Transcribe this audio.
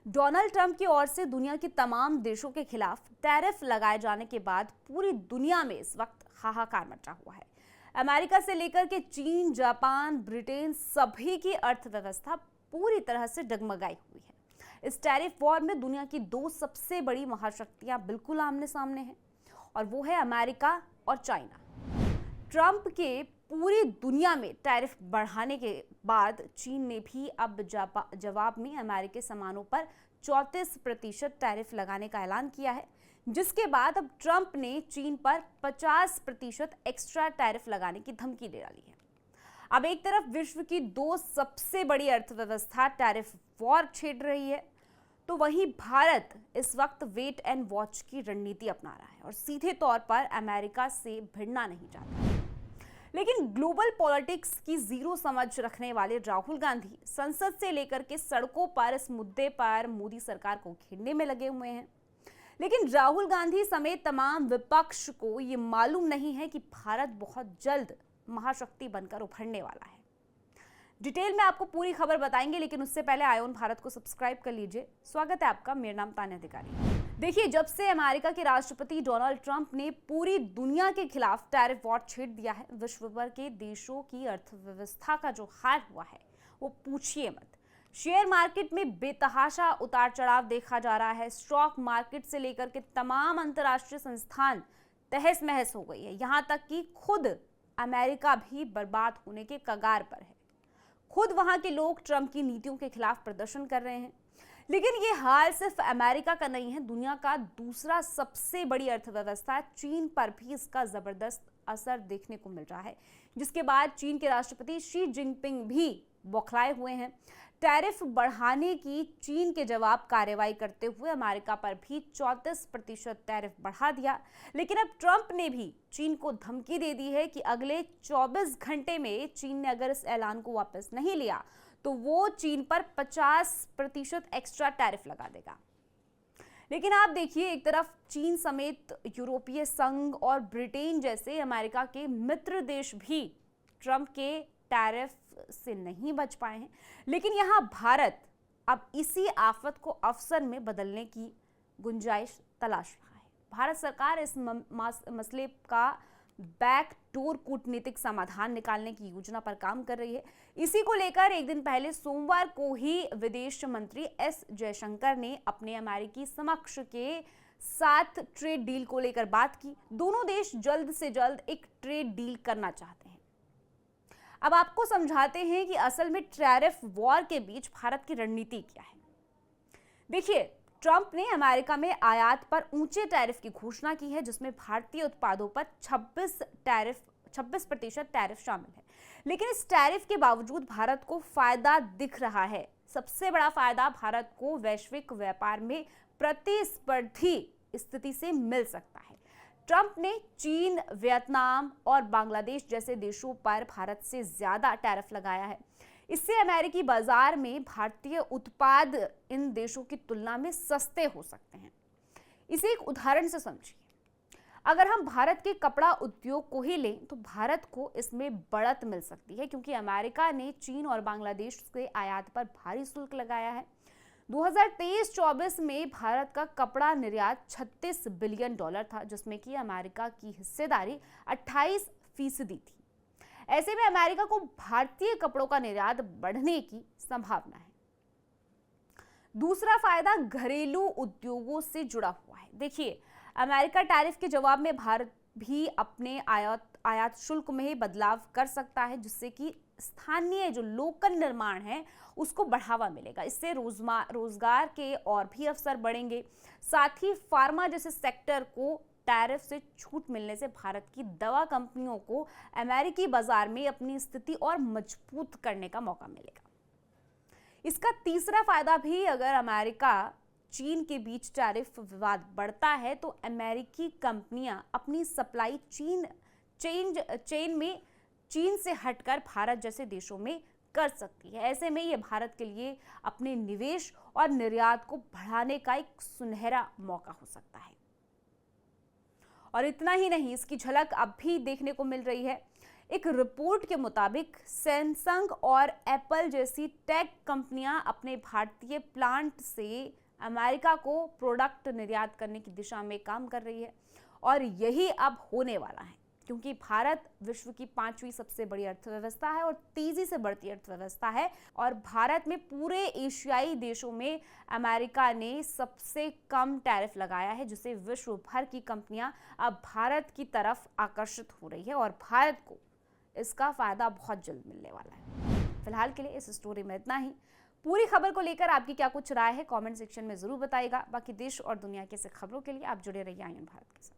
Donald Trump की ओर से दुनिया के तमाम देशों के खिलाफ टैरिफ लगाए जाने के बाद पूरी दुनिया में इस वक्त हाहाकार मचा हुआ है। अमेरिका से लेकर के चीन, जापान, ब्रिटेन सभी की अर्थव्यवस्था पूरी तरह से डगमगाई हुई है। इस टैरिफ वॉर में दुनिया की दो सबसे बड़ी महाशक्तियां बिल्कुल आमने सामने हैं और वो है अमेरिका और चाइना। ट्रंप के पूरी दुनिया में टैरिफ बढ़ाने के बाद चीन ने भी अब जवाब में अमेरिकी सामानों पर 34% टैरिफ लगाने का ऐलान किया है, जिसके बाद अब ट्रंप ने चीन पर 50% एक्स्ट्रा टैरिफ लगाने की धमकी दे डाली है। अब एक तरफ विश्व की दो सबसे बड़ी अर्थव्यवस्था टैरिफ वॉर छेड़ रही है, तो वहीं भारत इस वक्त वेट एंड वॉच की रणनीति अपना रहा है और सीधे तौर पर अमेरिका से भिड़ना नहीं चाहता। लेकिन ग्लोबल पॉलिटिक्स की जीरो समझ रखने वाले राहुल गांधी संसद से लेकर के सड़कों पर इस मुद्दे पर मोदी सरकार को घेरने में लगे हुए हैं। लेकिन राहुल गांधी समेत तमाम विपक्ष को ये मालूम नहीं है कि भारत बहुत जल्द महाशक्ति बनकर उभरने वाला है। डिटेल में आपको पूरी खबर बताएंगे, लेकिन उससे पहले आयोन भारत को सब्सक्राइब कर लीजिए। स्वागत है आपका, मेरा नाम तान्या अधिकारी। देखिए, जब से अमेरिका के राष्ट्रपति डोनाल्ड ट्रंप ने पूरी दुनिया के खिलाफ टैरिफ वॉर छेड़ दिया है, विश्व भर के देशों की अर्थव्यवस्था का जो हाल हुआ है वो पूछिए मत। शेयर मार्केट में बेतहाशा उतार चढ़ाव देखा जा रहा है। स्टॉक मार्केट से लेकर के तमाम अंतर्राष्ट्रीय संस्थान तहस महस हो गई है। यहाँ तक कि खुद अमेरिका भी बर्बाद होने के कगार पर है। खुद वहां के लोग ट्रंप की नीतियों के खिलाफ प्रदर्शन कर रहे हैं। लेकिन ये हाल सिर्फ अमेरिका का नहीं है, दुनिया का दूसरा सबसे बड़ी अर्थव्यवस्था चीन पर भी इसका जबरदस्त असर देखने को मिल रहा है, जिसके बाद चीन के राष्ट्रपति शी जिनपिंग भी बौखलाए हुए हैं। टैरिफ बढ़ाने की चीन के जवाब कार्रवाई करते हुए अमेरिका पर भी 34% टैरिफ बढ़ा दिया। लेकिन अब ट्रंप ने भी चीन को धमकी दे दी है कि अगले 24 घंटे में चीन ने अगर इस ऐलान को वापस नहीं लिया तो वो चीन पर 50% एक्स्ट्रा टैरिफ लगा देगा। लेकिन आप देखिए, एक तरफ चीन समेत यूरोपीय संघ और ब्रिटेन जैसे अमेरिका के मित्र देश भी ट्रंप के टैरिफ से नहीं बच पाए हैं, लेकिन यहाँ भारत अब इसी आफत को अवसर में बदलने की गुंजाइश तलाश रहा है। भारत सरकार इस मसले का बैकडोर कूटनीतिक समाधान निकालने की योजना पर काम कर रही है। इसी को लेकर एक दिन पहले सोमवार को ही विदेश मंत्री एस जयशंकर ने अपने अमेरिकी समकक्ष के साथ ट्रेड डील को लेकर बात की। दोनों देश जल्द से जल्द एक ट्रेड डील करना चाहते हैं। अब आपको समझाते हैं कि असल में टैरिफ वॉर के बीच भारत की रणनीति क्या है। देखिए, ट्रंप ने अमेरिका में आयात पर ऊंचे टैरिफ की घोषणा की है, जिसमें भारतीय उत्पादों पर 26% टैरिफ शामिल है। लेकिन इस टैरिफ के बावजूद भारत को फायदा दिख रहा है। सबसे बड़ा फायदा भारत को वैश्विक व्यापार में प्रतिस्पर्धी स्थिति से मिल सकता है। ट्रंप ने चीन, वियतनाम और बांग्लादेश जैसे देशों पर भारत से ज्यादा टैरिफ लगाया है। इससे अमेरिकी बाजार में भारतीय उत्पाद इन देशों की तुलना में सस्ते हो सकते हैं। इसे एक उदाहरण से समझिए। अगर हम भारत के कपड़ा उद्योग को ही लें तो भारत को इसमें बढ़त मिल सकती है, क्योंकि अमेरिका ने चीन और बांग्लादेश से आयात पर भारी शुल्क लगाया है। 2023-24 में भारत का कपड़ा निर्यात $36 बिलियन था, जिसमें कि अमेरिका की हिस्सेदारी 28% थी। ऐसे में अमेरिका को भारतीय कपड़ों का निर्यात बढ़ने की संभावना है। दूसरा फायदा घरेलू उद्योगों से जुड़ा हुआ है। देखिए, अमेरिका टैरिफ के जवाब में भारत भी अपने आयात शुल्क में बदलाव कर सकता है, जिससे कि स्थानीय जो लोकल निर्माण है उसको बढ़ावा मिलेगा। इससे रोजगार के और भी अवसर बढ़ेंगे। साथ ही फार्मा जैसे सेक्टर को टैरिफ से छूट मिलने से भारत की दवा कंपनियों को अमेरिकी बाजार में अपनी स्थिति और मजबूत करने का मौका मिलेगा। इसका तीसरा फायदा भी, अगर अमेरिका चीन के बीच टैरिफ विवाद बढ़ता है तो अमेरिकी कंपनियां अपनी सप्लाई चेन में चीन से हटकर भारत जैसे देशों में कर सकती है। ऐसे में ये भारत के लिए अपने निवेश और निर्यात को बढ़ाने का एक सुनहरा मौका हो सकता है। और इतना ही नहीं, इसकी झलक अब भी देखने को मिल रही है। एक रिपोर्ट के मुताबिक सैमसंग और एप्पल जैसी टेक कंपनियां अपने भारतीय प्लांट से अमेरिका को प्रोडक्ट निर्यात करने की दिशा में काम कर रही है और यही अब होने वाला है, क्योंकि भारत विश्व की 5वीं सबसे बड़ी अर्थव्यवस्था है और तेजी से बढ़ती अर्थव्यवस्था है और भारत में पूरे एशियाई देशों में अमेरिका ने सबसे कम टैरिफ लगाया है, जिससे विश्व भर की कंपनियां अब भारत की तरफ आकर्षित हो रही है और भारत को इसका फायदा बहुत जल्द मिलने वाला है। फिलहाल के लिए इस स्टोरी में इतना ही। पूरी खबर को लेकर आपकी क्या कुछ राय है, कमेंट सेक्शन में जरूर बताइएगा। बाकी देश और दुनिया की ऐसी खबरों के लिए आप जुड़े रहिए आईएन भारत के साथ।